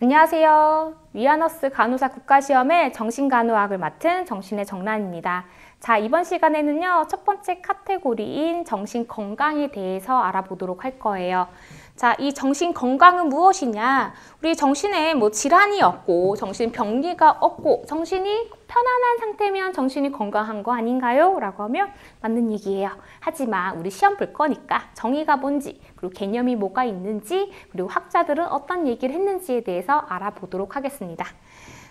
안녕하세요. 위아너스 간호사 국가시험의 정신간호학을 맡은 정신의 정란입니다. 자, 이번 시간에는요, 첫 번째 카테고리인 정신건강에 대해서 알아보도록 할 거예요. 자, 이 정신건강은 무엇이냐? 우리 정신에 질환이 없고, 정신병리가 없고, 정신이 편안한 상태면 정신이 건강한 거 아닌가요? 라고 하면 맞는 얘기예요. 하지만 우리 시험 볼 거니까 정의가 뭔지, 그리고 개념이 뭐가 있는지, 그리고 학자들은 어떤 얘기를 했는지에 대해서 알아보도록 하겠습니다.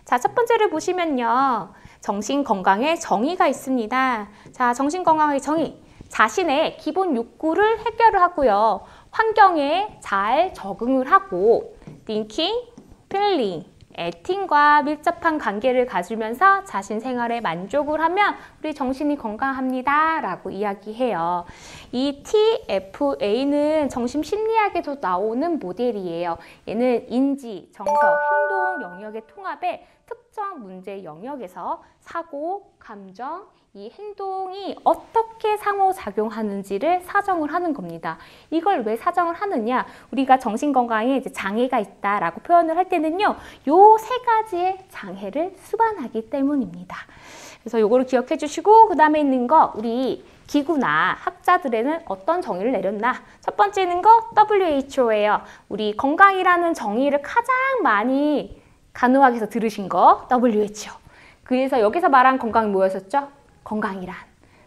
자, 첫 번째를 보시면요. 정신건강의 정의가 있습니다. 자, 정신건강의 정의. 자신의 기본 욕구를 해결을 하고요. 환경에 잘 적응을 하고 thinking, feeling, acting과 밀접한 관계를 가지면서 자신 생활에 만족을 하면 우리 정신이 건강합니다 라고 이야기해요. 이 TFA는 정신심리학에도 나오는 모델이에요. 얘는 인지, 정서, 행동 영역의 통합에 특정 문제 영역에서 사고, 감정, 이 행동이 어떻게 상호작용하는지를 사정을 하는 겁니다. 이걸 왜 사정을 하느냐? 우리가 정신건강에 이제 장애가 있다라고 표현을 할 때는요, 요 세 가지의 장애를 수반하기 때문입니다. 그래서 요거를 기억해 주시고, 그 다음에 있는 거, 우리 기구나 학자들에는 어떤 정의를 내렸나? 첫 번째 있는 거 WHO예요. 우리 건강이라는 정의를 가장 많이 간호학에서 들으신 거 WHO. 그래서 여기서 말한 건강이 뭐였었죠? 건강이란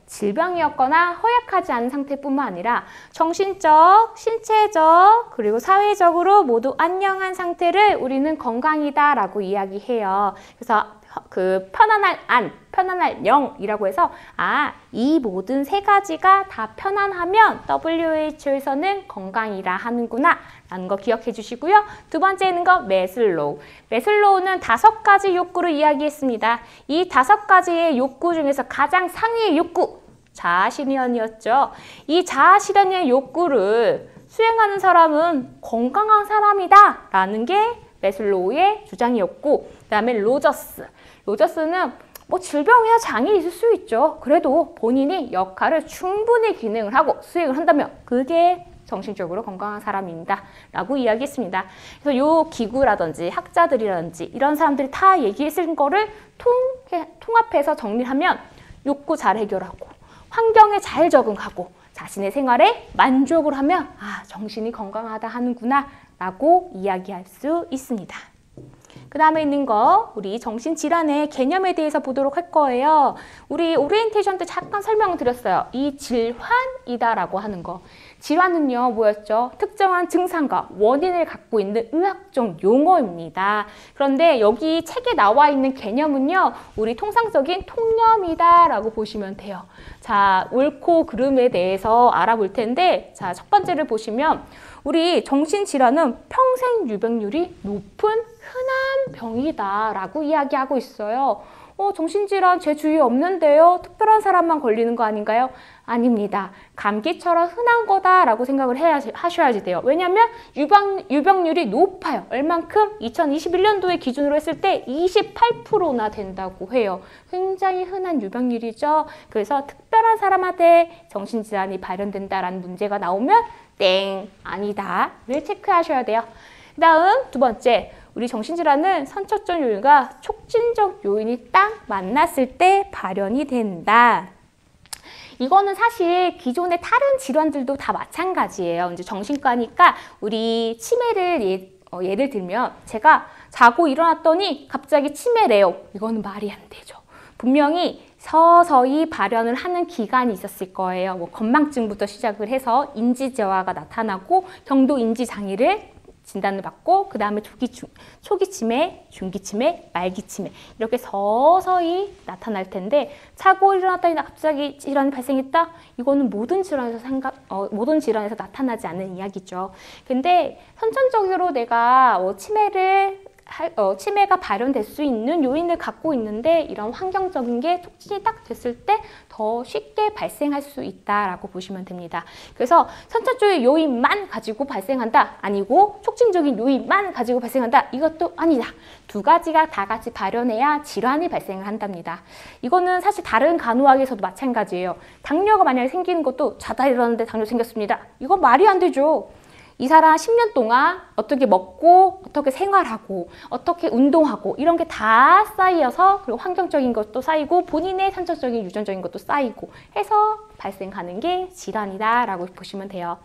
질병이었거나 허약하지 않은 상태뿐만 아니라 정신적, 신체적, 그리고 사회적으로 모두 안녕한 상태를 우리는 건강이다 라고 이야기해요. 그래서 그 편안할 안, 편안할 영이라고 해서 이 모든 세 가지가 다 편안하면 WHO에서는 건강이라 하는구나 라는 거 기억해 주시고요. 두 번째 있는 거 매슬로우. 매슬로우는 5가지 욕구를 이야기했습니다. 이 5가지의 욕구 중에서 가장 상위의 욕구, 자아실현이었죠. 이 자아실현의 욕구를 수행하는 사람은 건강한 사람이다 라는 게 매슬로우의 주장이었고, 그 다음에 로저스는 질병이나 장애 있을 수 있죠. 그래도 본인이 역할을 충분히 기능을 하고 수행을 한다면 그게 정신적으로 건강한 사람입니다 라고 이야기했습니다. 그래서 요 기구라든지 학자들이라든지 이런 사람들이 다 얘기했을 거를 통합해서 정리하면 욕구 잘 해결하고 환경에 잘 적응하고 자신의 생활에 만족을 하면 정신이 건강하다 하는구나 라고 이야기할 수 있습니다. 그 다음에 있는 거, 우리 정신질환의 개념에 대해서 보도록 할 거예요. 우리 오리엔테이션 때 잠깐 설명을 드렸어요. 이 질환이다라고 하는 거. 질환은요, 뭐였죠? 특정한 증상과 원인을 갖고 있는 의학적 용어입니다. 그런데 여기 책에 나와 있는 개념은요, 우리 통상적인 통념이다라고 보시면 돼요. 자, 옳고 그름에 대해서 알아볼 텐데, 자, 첫 번째를 보시면, 우리 정신질환은 평생 유병률이 높은 흔한 병이다 라고 이야기하고 있어요. 정신질환 제 주위에 없는데요? 특별한 사람만 걸리는 거 아닌가요? 아닙니다. 감기처럼 흔한 거다라고 생각을 하셔야지 돼요. 왜냐하면 유병률이 높아요. 얼만큼? 2021년도에 기준으로 했을 때 28%나 된다고 해요. 굉장히 흔한 유병률이죠. 그래서 특별한 사람한테 정신질환이 발현된다라는 문제가 나오면 땡! 아니다. 를 체크하셔야 돼요. 그 다음 두 번째, 우리 정신질환은 선천적 요인과 촉진적 요인이 딱 만났을 때 발현이 된다. 이거는 사실 기존의 다른 질환들도 다 마찬가지예요. 이제 정신과니까 우리 치매를 예를 들면 제가 자고 일어났더니 갑자기 치매래요. 이거는 말이 안 되죠. 분명히 서서히 발현을 하는 기간이 있었을 거예요. 건망증부터 시작을 해서 인지저하가 나타나고 경도 인지장애를 진단을 받고 그 다음에 초기 치매, 중기 치매, 말기 치매 이렇게 서서히 나타날 텐데 자고 일어났더니 갑자기 질환이 발생했다? 이거는 모든 질환에서 나타나지 않는 이야기죠. 근데 선천적으로 내가 치매가 발현될 수 있는 요인을 갖고 있는데 이런 환경적인 게 촉진이 딱 됐을 때 더 쉽게 발생할 수 있다라고 보시면 됩니다. 그래서 선천적인 요인만 가지고 발생한다 아니고 촉진적인 요인만 가지고 발생한다 이것도 아니다. 두 가지가 다 같이 발현해야 질환이 발생을 한답니다. 이거는 사실 다른 간호학에서도 마찬가지예요. 당뇨가 만약에 생기는 것도 자다 일어났는데 당뇨 생겼습니다. 이건 말이 안 되죠. 이 사람 10년 동안 어떻게 먹고 어떻게 생활하고 어떻게 운동하고 이런 게 다 쌓여서 그리고 환경적인 것도 쌓이고 본인의 선천적인 유전적인 것도 쌓이고 해서 발생하는 게 질환이다라고 보시면 돼요.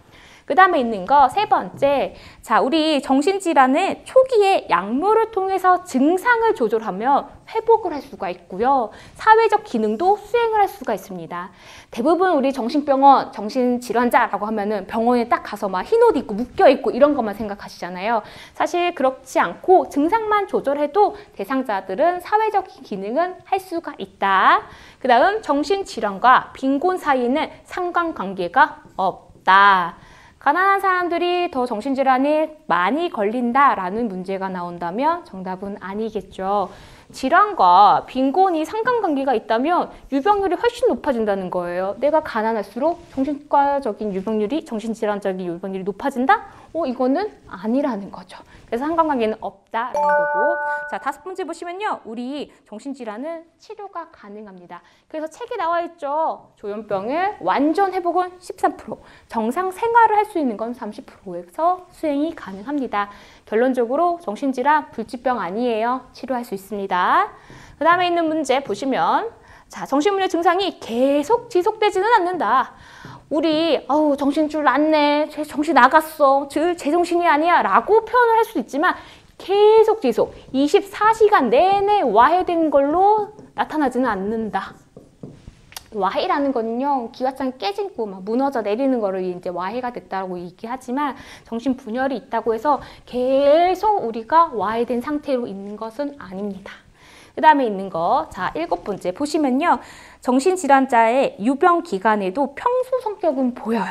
그 다음에 있는 거 세 번째, 자, 우리 정신질환은 초기에 약물을 통해서 증상을 조절하면 회복을 할 수가 있고요. 사회적 기능도 수행을 할 수가 있습니다. 대부분 우리 정신병원, 정신질환자라고 하면은 병원에 딱 가서 막 흰 옷 입고 묶여있고 이런 것만 생각하시잖아요. 사실 그렇지 않고 증상만 조절해도 대상자들은 사회적 기능은 할 수가 있다. 그 다음 정신질환과 빈곤 사이에는 상관관계가 없다. 가난한 사람들이 더 정신질환에 많이 걸린다라는 문제가 나온다면 정답은 아니겠죠. 질환과 빈곤이 상관관계가 있다면 유병률이 훨씬 높아진다는 거예요. 내가 가난할수록 정신과적인 유병률이, 정신질환적인 유병률이 높아진다? 이거는 아니라는 거죠. 그래서 상관관계는 없다라는 거고. 자, 5번째 보시면요. 우리 정신질환은 치료가 가능합니다. 그래서 책에 나와 있죠. 조현병의 완전 회복은 13%, 정상 생활을 할 수 있는 건 30%에서 수행이 가능합니다. 결론적으로 정신질환 불치병 아니에요. 치료할 수 있습니다. 그 다음에 있는 문제 보시면, 자, 정신분열 증상이 계속 지속되지는 않는다. 우리 정신줄 났네, 정신 나갔어, 제정신이 아니야 라고 표현을 할 수 있지만 계속 24시간 내내 와해된 걸로 나타나지는 않는다. 와해라는 거는요, 기와장이 깨지고 막 무너져 내리는 거를 이제 와해가 됐다고 얘기하지만 정신 분열이 있다고 해서 계속 우리가 와해된 상태로 있는 것은 아닙니다. 그 다음에 있는 거, 자, 7번째 보시면요. 정신질환자의 유병 기간에도 평소 성격은 보여요.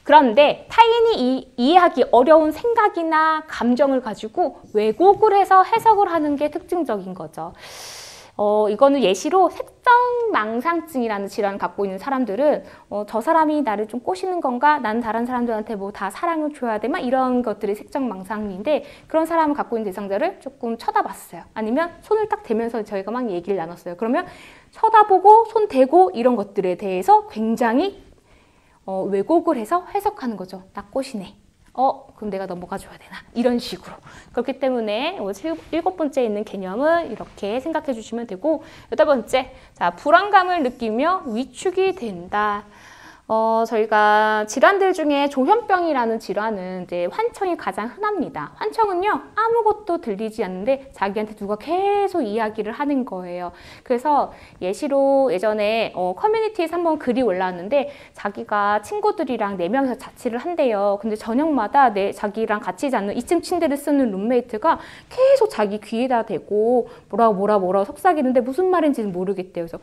그런데 타인이 이해하기 어려운 생각이나 감정을 가지고 왜곡을 해서 해석을 하는 게 특징적인 거죠. 이거는 예시로 색정망상증이라는 질환을 갖고 있는 사람들은 저 사람이 나를 좀 꼬시는 건가? 나는 다른 사람들한테 뭐 다 사랑을 줘야 돼? 막 이런 것들이 색정망상인데 그런 사람을 갖고 있는 대상자를 조금 쳐다봤어요. 아니면 손을 딱 대면서 저희가 막 얘기를 나눴어요. 그러면 쳐다보고 손 대고 이런 것들에 대해서 굉장히 왜곡을 해서 해석하는 거죠. 나 꼬시네. 그럼 내가 넘어가 줘야 되나? 이런 식으로. 그렇기 때문에 7번째에 있는 개념은 이렇게 생각해 주시면 되고, 8번째, 자, 불안감을 느끼며 위축이 된다. 저희가 질환들 중에 조현병이라는 질환은 이제 환청이 가장 흔합니다. 환청은요, 아무것도 들리지 않는데 자기한테 누가 계속 이야기를 하는 거예요. 그래서 예시로 예전에 커뮤니티에서 한번 글이 올라왔는데 자기가 친구들이랑 4명이서 자취를 한대요. 근데 저녁마다 자기랑 같이 자는 2층 침대를 쓰는 룸메이트가 계속 자기 귀에다 대고 뭐라고 속삭이는데 무슨 말인지는 모르겠대요. 그래서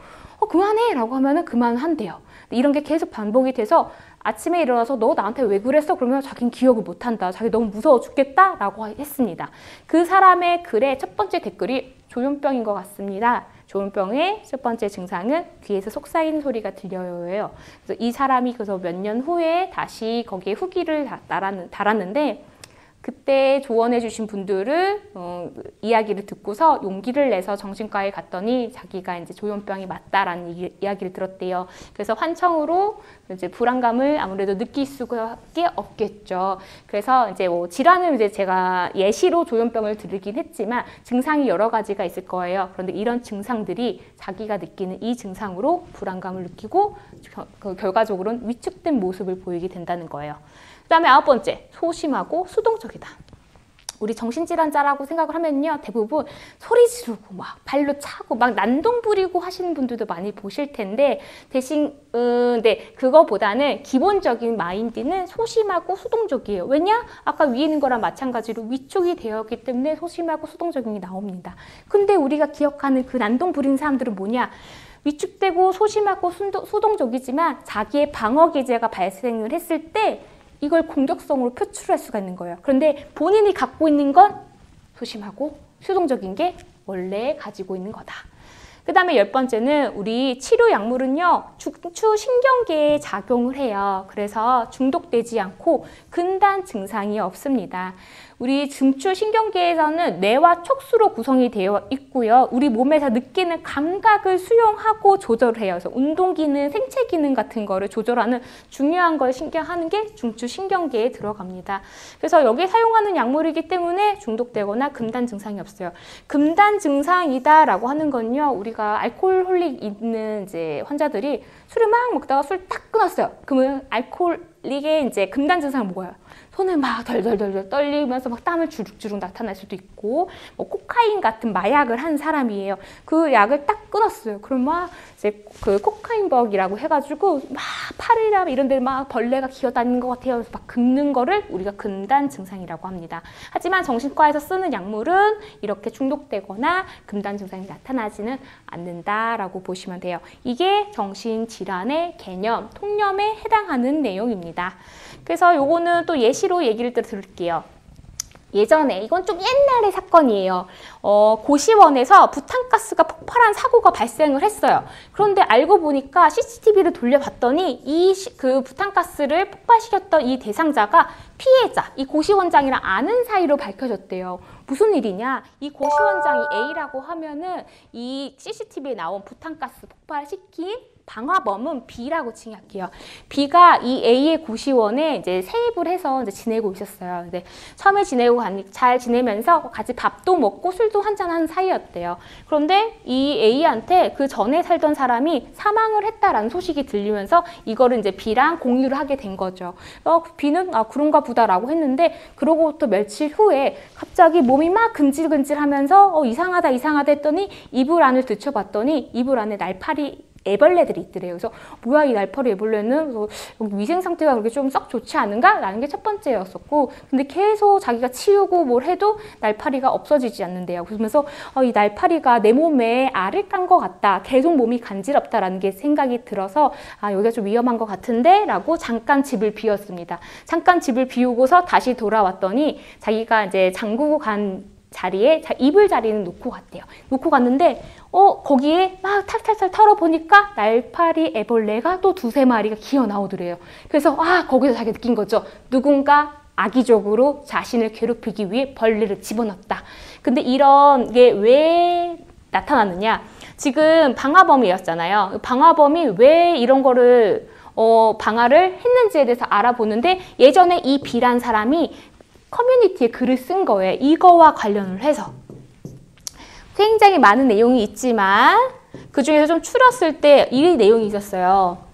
그만해! 라고 하면은 그만한대요. 이런 게 계속 반복이 돼서 아침에 일어나서 너 나한테 왜 그랬어? 그러면 자기는 기억을 못한다. 자기 너무 무서워 죽겠다. 라고 했습니다. 그 사람의 글의 첫 번째 댓글이 조현병인 것 같습니다. 조현병의 첫 번째 증상은 귀에서 속삭이는 소리가 들려요. 그래서 이 사람이 그래서 몇 년 후에 다시 거기에 후기를 달았는데 그때 조언해 주신 분들을 이야기를 듣고서 용기를 내서 정신과에 갔더니 자기가 이제 조현병이 맞다라는 이야기를 들었대요. 그래서 환청으로 이제 불안감을 아무래도 느낄 수밖에 없겠죠. 그래서 이제 질환을 이제 제가 예시로 조현병을 들긴 했지만 증상이 여러 가지가 있을 거예요. 그런데 이런 증상들이 자기가 느끼는 이 증상으로 불안감을 느끼고 결과적으로는 위축된 모습을 보이게 된다는 거예요. 그 다음에 9번째, 소심하고 수동적이다. 우리 정신질환자라고 생각을 하면요, 대부분 소리 지르고 막 발로 차고 막 난동 부리고 하시는 분들도 많이 보실 텐데 대신 네, 그거보다는 기본적인 마인드는 소심하고 수동적이에요. 왜냐? 아까 위에 있는 거랑 마찬가지로 위축이 되었기 때문에 소심하고 수동적인 게 나옵니다. 근데 우리가 기억하는 그 난동 부리는 사람들은 뭐냐? 위축되고 소심하고 수동적이지만 자기의 방어 기제가 발생을 했을 때 이걸 공격성으로 표출할 수가 있는 거예요. 그런데 본인이 갖고 있는 건 소심하고 수동적인 게 원래 가지고 있는 거다. 그 다음에 10번째는 우리 치료 약물은요, 중추신경계에 작용을 해요. 그래서 중독되지 않고 근단 증상이 없습니다. 우리 중추신경계에서는 뇌와 촉수로 구성이 되어 있고요. 우리 몸에서 느끼는 감각을 수용하고 조절을 해요. 그래서 운동 기능, 생체 기능 같은 거를 조절하는 중요한 걸 신경하는 게 중추신경계에 들어갑니다. 그래서 여기에 사용하는 약물이기 때문에 중독되거나 금단 증상이 없어요. 금단 증상이다라고 하는 건요. 우리가 알코올릭 있는 이제 환자들이 술을 막 먹다가 술 딱 끊었어요. 그러면 알코올릭의 이제 금단 증상을 먹어요. 손을 막 덜덜덜 떨리면서 막 땀을 주룩주룩 나타날 수도 있고, 뭐 코카인 같은 마약을 한 사람이에요. 그 약을 딱 끊었어요. 그럼 막 이제 그 코카인벅이라고 해가지고 막 팔이나 이런 데 막 벌레가 기어다니는 것 같아요. 그래서 막 긁는 거를 우리가 금단 증상이라고 합니다. 하지만 정신과에서 쓰는 약물은 이렇게 중독되거나 금단 증상이 나타나지는 않는다라고 보시면 돼요. 이게 정신질환의 개념, 통념에 해당하는 내용입니다. 그래서 요거는 또 예시로 얘기를 들을게요. 예전에, 이건 좀 옛날의 사건이에요. 고시원에서 부탄가스가 폭발한 사고가 발생을 했어요. 그런데 알고 보니까 CCTV를 돌려봤더니 그 부탄가스를 폭발시켰던 이 대상자가 피해자, 이 고시원장이랑 아는 사이로 밝혀졌대요. 무슨 일이냐? 이 고시원장이 A라고 하면은 이 CCTV에 나온 부탄가스 폭발시킨 방화범은 B라고 칭할게요. B가 이 A의 고시원에 이제 세입을 해서 이제 지내고 있었어요. 근데 처음에 잘 지내면서 같이 밥도 먹고 술도 한잔하는 사이였대요. 그런데 이 A한테 그 전에 살던 사람이 사망을 했다라는 소식이 들리면서 이거를 이제 B랑 공유를 하게 된 거죠. B는 그런가 보다라고 했는데, 그러고부터 며칠 후에 갑자기 몸이 막 근질근질하면서 이상하다 했더니 이불 안을 들춰봤더니 이불 안에 날파리 애벌레들이 있더래요. 그래서 뭐야 이 날파리 애벌레는? 그래서 위생 상태가 그렇게 좀 썩 좋지 않은가? 라는 게 첫 번째였었고, 근데 계속 자기가 치우고 뭘 해도 날파리가 없어지지 않는데요. 그러면서 이 날파리가 내 몸에 알을 깐 것 같다. 계속 몸이 간지럽다라는 게 생각이 들어서 여기가 좀 위험한 것 같은데? 라고 잠깐 집을 비웠습니다. 잠깐 집을 비우고서 다시 돌아왔더니 자기가 이제 잠그고 간 자리에 이불 자리는 놓고 갔대요. 놓고 갔는데 거기에 막 탈탈탈 털어보니까 날파리 애벌레가 또 두세 마리가 기어 나오더래요. 그래서 거기서 자기가 느낀 거죠. 누군가 악의적으로 자신을 괴롭히기 위해 벌레를 집어넣었다. 근데 이런 게 왜 나타났느냐? 지금 방화범이었잖아요. 방화범이 왜 이런 거를 방화를 했는지에 대해서 알아보는데, 예전에 이 B란 사람이 커뮤니티에 글을 쓴 거예요. 이거와 관련을 해서. 굉장히 많은 내용이 있지만 그 중에서 좀 추렸을 때 이 내용이 있었어요.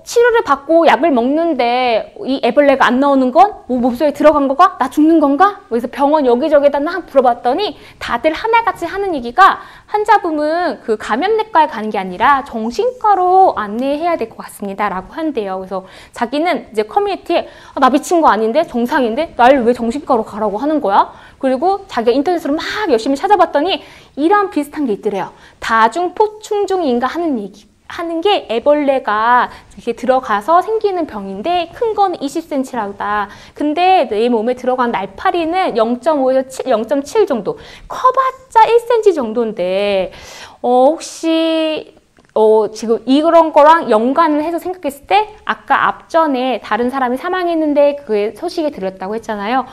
치료를 받고 약을 먹는데 이 애벌레가 안 나오는 건 몸속에 들어간 거가 나 죽는 건가? 그래서 병원 여기저기다 막 물어봤더니 다들 하나같이 하는 얘기가, 환자분은 그 감염내과에 가는 게 아니라 정신과로 안내해야 될 것 같습니다 라고 한대요. 그래서 자기는 이제 커뮤니티에 나 미친 거 아닌데? 정상인데? 날 왜 정신과로 가라고 하는 거야? 그리고 자기가 인터넷으로 막 열심히 찾아봤더니 이런 비슷한 게 있더래요. 다중포충증인가 하는 게 애벌레가 이렇게 들어가서 생기는 병인데, 큰 건 20cm라다. 근데 내 몸에 들어간 날파리는 0.5에서 0.7 정도. 커봤자 1cm 정도인데, 혹시 지금 이런 거랑 연관을 해서 생각했을 때, 아까 앞전에 다른 사람이 사망했는데 그게 소식이 들렸다고 했잖아요.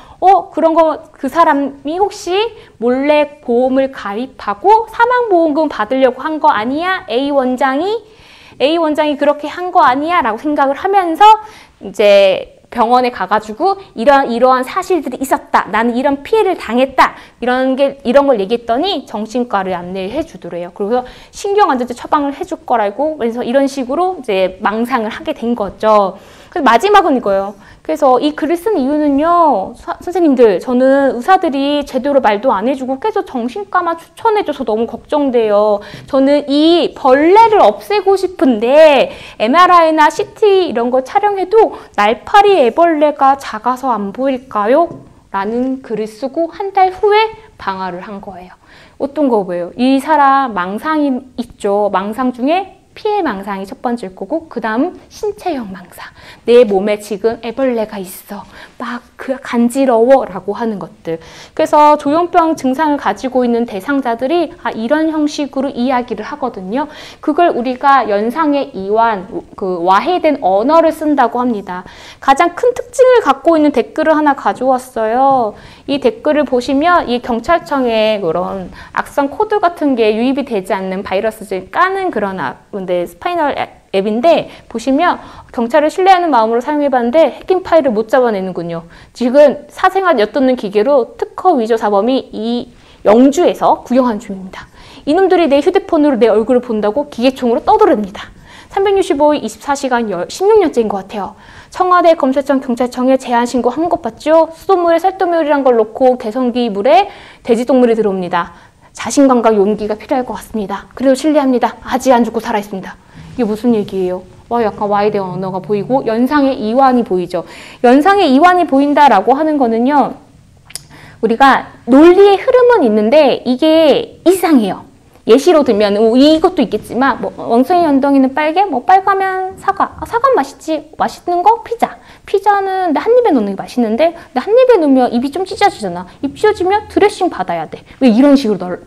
그런 거, 그 사람이 혹시 몰래 보험을 가입하고 사망보험금 받으려고 한 거 아니야? A 원장이 그렇게 한 거 아니야? 라고 생각을 하면서 이제 병원에 가가지고 이러한 사실들이 있었다. 나는 이런 피해를 당했다. 이런 걸 얘기했더니 정신과를 안내해 주더래요. 그래서 신경안정제 처방을 해줄 거라고, 그래서 이런 식으로 이제 망상을 하게 된 거죠. 그래서 마지막은 이거예요. 그래서 이 글을 쓴 이유는요, 선생님들, 저는 의사들이 제대로 말도 안 해주고 계속 정신과만 추천해줘서 너무 걱정돼요. 저는 이 벌레를 없애고 싶은데 MRI나 CT 이런 거 촬영해도 날파리 애벌레가 작아서 안 보일까요? 라는 글을 쓰고 한 달 후에 방화를 한 거예요. 어떤 거 보여요? 이 사람 망상이 있죠. 망상 중에 피해 망상이 첫 번째일 거고, 그 다음 신체형 망상. 내 몸에 지금 애벌레가 있어. 막 간지러워 라고 하는 것들. 그래서 조현병 증상을 가지고 있는 대상자들이 이런 형식으로 이야기를 하거든요. 그걸 우리가 연상의 이완, 와해된 언어를 쓴다고 합니다. 가장 큰 특징을 갖고 있는 댓글을 하나 가져왔어요. 이 댓글을 보시면 이 경찰청의 그런 악성 코드 같은 게 유입이 되지 않는 바이러스를 까는 그런 근데 스파이널 앱인데, 보시면 경찰을 신뢰하는 마음으로 사용해봤는데 해킹 파일을 못 잡아내는군요. 지금 사생활 엿듣는 기계로 특허 위조 사범이 이 영주에서 구경하는 중입니다. 이놈들이 내 휴대폰으로 내 얼굴을 본다고 기계총으로 떠들어냅니다. 365일 24시간 16년째인 것 같아요. 청와대 검찰청 경찰청에 제한 신고한 것 봤죠? 수돗물에 살도물이란 걸 넣고 개성기 물에 돼지동물이 들어옵니다. 자신감과 용기가 필요할 것 같습니다. 그래도 신뢰합니다. 아직 안 죽고 살아있습니다. 이게 무슨 얘기예요? 약간 Y에 대한 언어가 보이고 연상의 이완이 보이죠. 연상의 이완이 보인다라고 하는 거는요, 우리가 논리의 흐름은 있는데 이게 이상해요. 예시로 들면 이것도 있겠지만 멍청이 연덩이는 빨개? 빨가면 사과. 사과 맛있지? 맛있는 거? 피자. 피자는 내 한 입에 넣는 게 맛있는데 내 한 입에 넣으면 입이 좀 찢어지잖아. 입 찢어지면 드레싱 받아야 돼. 왜 이런 식으로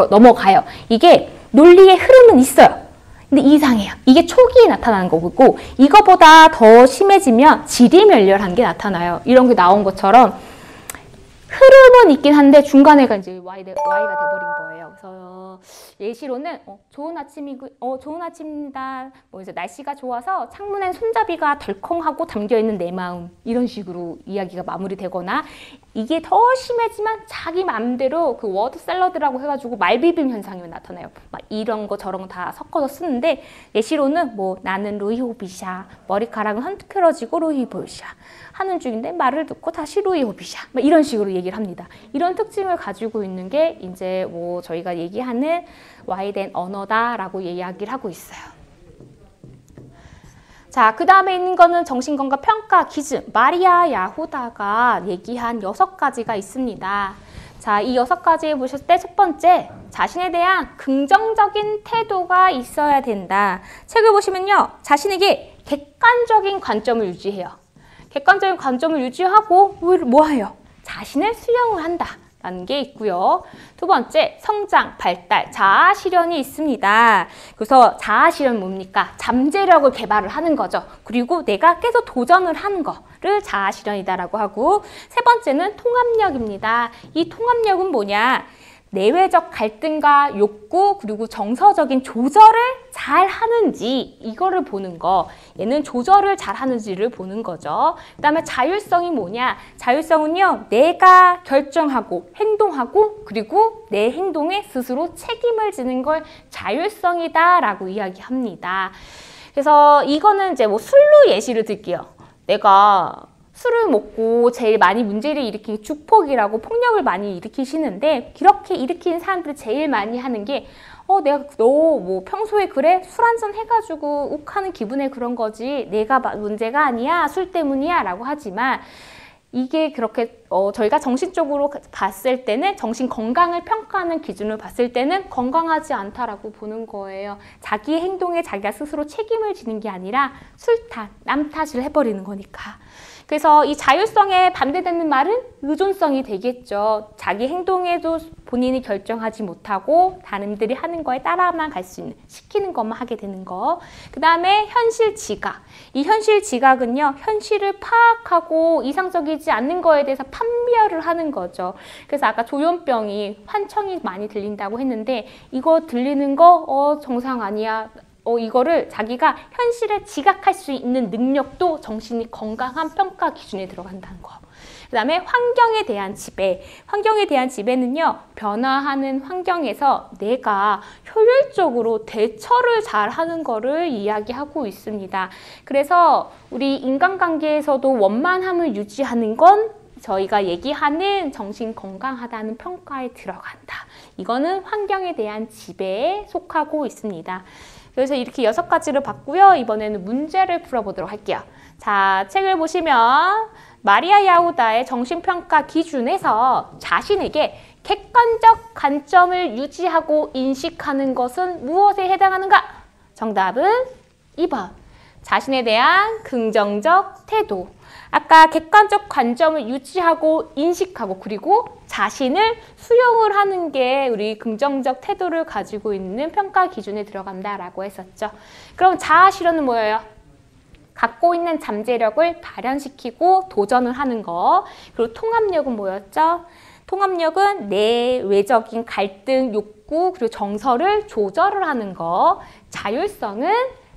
넘어가요. 이게 논리의 흐름은 있어요. 근데 이상해요. 이게 초기에 나타나는 거고, 이거보다 더 심해지면 질이멸렬한 게 나타나요. 이런 게 나온 것처럼 흐름은 있긴 한데 중간에가 이제 Y가 돼버린 거예요. 그래서 예시로는 좋은 아침입니다. 이제 날씨가 좋아서 창문엔 손잡이가 덜컹하고 담겨있는 내 마음, 이런 식으로 이야기가 마무리되거나, 이게 더 심해지만 자기 마음대로 그 워드 샐러드라고 해가지고 말비빔 현상이 나타나요. 막 이런 거 저런 거 다 섞어서 쓰는데, 예시로는 나는 루이호비샤, 머리카락은 헝클어지고 루이보샤 하는 중인데 말을 듣고 다시 루이호비샤, 이런 식으로 얘기를 합니다. 이런 특징을 가지고 있는 게 이제 저희가 얘기하는 Y된 언어다라고 이야기를 하고 있어요. 자, 그 다음에 있는 거는 정신건강 평가 기준, 마리아 야후다가 얘기한 6가지가 있습니다. 자, 이 6가지 보셨을 때 첫 번째, 자신에 대한 긍정적인 태도가 있어야 된다. 책을 보시면요, 자신에게 객관적인 관점을 유지해요. 객관적인 관점을 유지하고 뭐 해요? 자신을 수용을 한다 라는 게 있고요. 두 번째, 성장, 발달, 자아 실현이 있습니다. 그래서 자아 실현 뭡니까? 잠재력을 개발을 하는 거죠. 그리고 내가 계속 도전을 하는 거를 자아 실현이다라고 하고, 세 번째는 통합력입니다. 이 통합력은 뭐냐? 내외적 갈등과 욕구, 그리고 정서적인 조절을 잘 하는지, 이거를 보는 거. 얘는 조절을 잘 하는지를 보는 거죠. 그 다음에 자율성이 뭐냐? 자율성은요, 내가 결정하고 행동하고, 그리고 내 행동에 스스로 책임을 지는 걸 자율성이다 라고 이야기합니다. 그래서 이거는 이제 술로 예시를 들게요. 내가 술을 먹고 제일 많이 문제를 일으키는 죽폭이라고 폭력을 많이 일으키시는데, 그렇게 일으키는 사람들이 제일 많이 하는 게 내가 너 평소에 그래? 술 한잔 해가지고 욱하는 기분에 그런 거지 내가 문제가 아니야, 술 때문이야 라고 하지만, 이게 그렇게 저희가 정신적으로 봤을 때는, 정신 건강을 평가하는 기준을 봤을 때는 건강하지 않다라고 보는 거예요. 자기의 행동에 자기가 스스로 책임을 지는 게 아니라 술 탓, 남 탓을 해버리는 거니까. 그래서 이 자율성에 반대되는 말은 의존성이 되겠죠. 자기 행동에도 본인이 결정하지 못하고 다른들이 하는 거에 따라만 갈 수 있는, 시키는 것만 하게 되는 거. 그 다음에 현실 지각. 이 현실 지각은요, 현실을 파악하고 이상적이지 않는 거에 대해서 판별을 하는 거죠. 그래서 아까 조현병이 환청이 많이 들린다고 했는데, 이거 들리는 거 정상 아니야, 이거를 자기가 현실을 지각할 수 있는 능력도 정신이 건강한 평가 기준에 들어간다는 거. 그 다음에 환경에 대한 지배. 환경에 대한 지배는요, 변화하는 환경에서 내가 효율적으로 대처를 잘 하는 거를 이야기하고 있습니다. 그래서 우리 인간관계에서도 원만함을 유지하는 건 저희가 얘기하는 정신 건강하다는 평가에 들어간다. 이거는 환경에 대한 지배에 속하고 있습니다. 그래서 이렇게 6가지를 봤고요. 이번에는 문제를 풀어보도록 할게요. 자, 책을 보시면 마리아 야후다의 정신평가 기준에서 자신에게 객관적 관점을 유지하고 인식하는 것은 무엇에 해당하는가? 정답은 2번. 자신에 대한 긍정적 태도. 아까 객관적 관점을 유지하고 인식하고 그리고 자신을 수용을 하는 게 우리 긍정적 태도를 가지고 있는 평가 기준에 들어간다라고 했었죠. 그럼 자아 실현은 뭐예요? 갖고 있는 잠재력을 발현시키고 도전을 하는 거. 그리고 통합력은 뭐였죠? 통합력은 내외적인 갈등, 욕구, 그리고 정서를 조절을 하는 거. 자율성은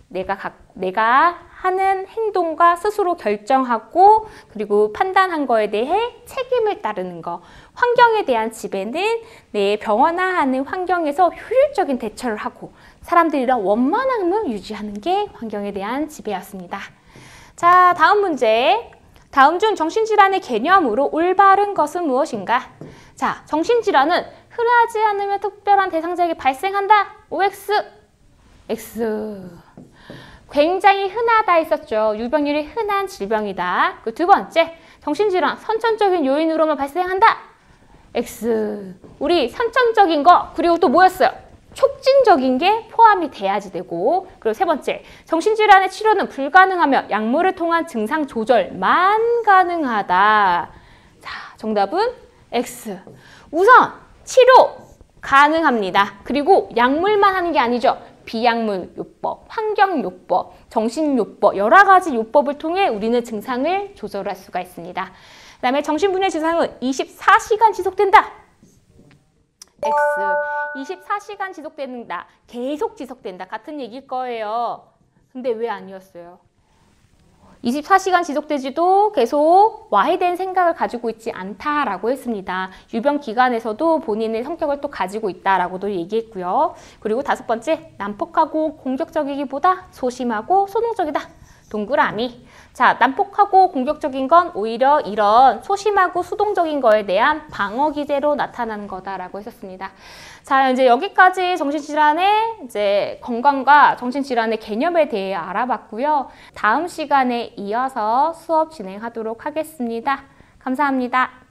내가 하는 행동과 스스로 결정하고 그리고 판단한 거에 대해 책임을 따르는 거. 환경에 대한 지배는 내 변화하는 환경에서 효율적인 대처를 하고 사람들이랑 원만함을 유지하는 게 환경에 대한 지배였습니다. 자, 다음 문제. 다음 중 정신질환의 개념으로 올바른 것은 무엇인가? 자, 정신질환은 흔하지 않으면 특별한 대상자에게 발생한다. OX, X. 굉장히 흔하다 했었죠. 유병률이 흔한 질병이다. 그 두 번째, 정신질환 선천적인 요인으로만 발생한다. X. 우리 선천적인 거 그리고 또 뭐였어요? 촉진적인 게 포함이 돼야지 되고. 그리고 세 번째, 정신질환의 치료는 불가능하며 약물을 통한 증상 조절만 가능하다. 자, 정답은 X. 우선 치료 가능합니다. 그리고 약물만 하는 게 아니죠. 비약물 요법, 환경 요법, 정신 요법, 여러 가지 요법을 통해 우리는 증상을 조절할 수가 있습니다. 그 다음에 정신분해 증상은 24시간 지속된다. X. 24시간 지속된다. 계속 지속된다. 같은 얘기일 거예요. 근데 왜 아니었어요? 24시간 지속되지도 계속 와해된 생각을 가지고 있지 않다라고 했습니다. 유병 기간에서도 본인의 성격을 또 가지고 있다라고도 얘기했고요. 그리고 다섯 번째, 난폭하고 공격적이기보다 소심하고 소동적이다. 동그라미. 자, 난폭하고 공격적인 건 오히려 이런 소심하고 수동적인 거에 대한 방어 기제로 나타나는 거다라고 했었습니다. 자, 이제 여기까지 정신질환의 이제 건강과 정신질환의 개념에 대해 알아봤고요. 다음 시간에 이어서 수업 진행하도록 하겠습니다. 감사합니다.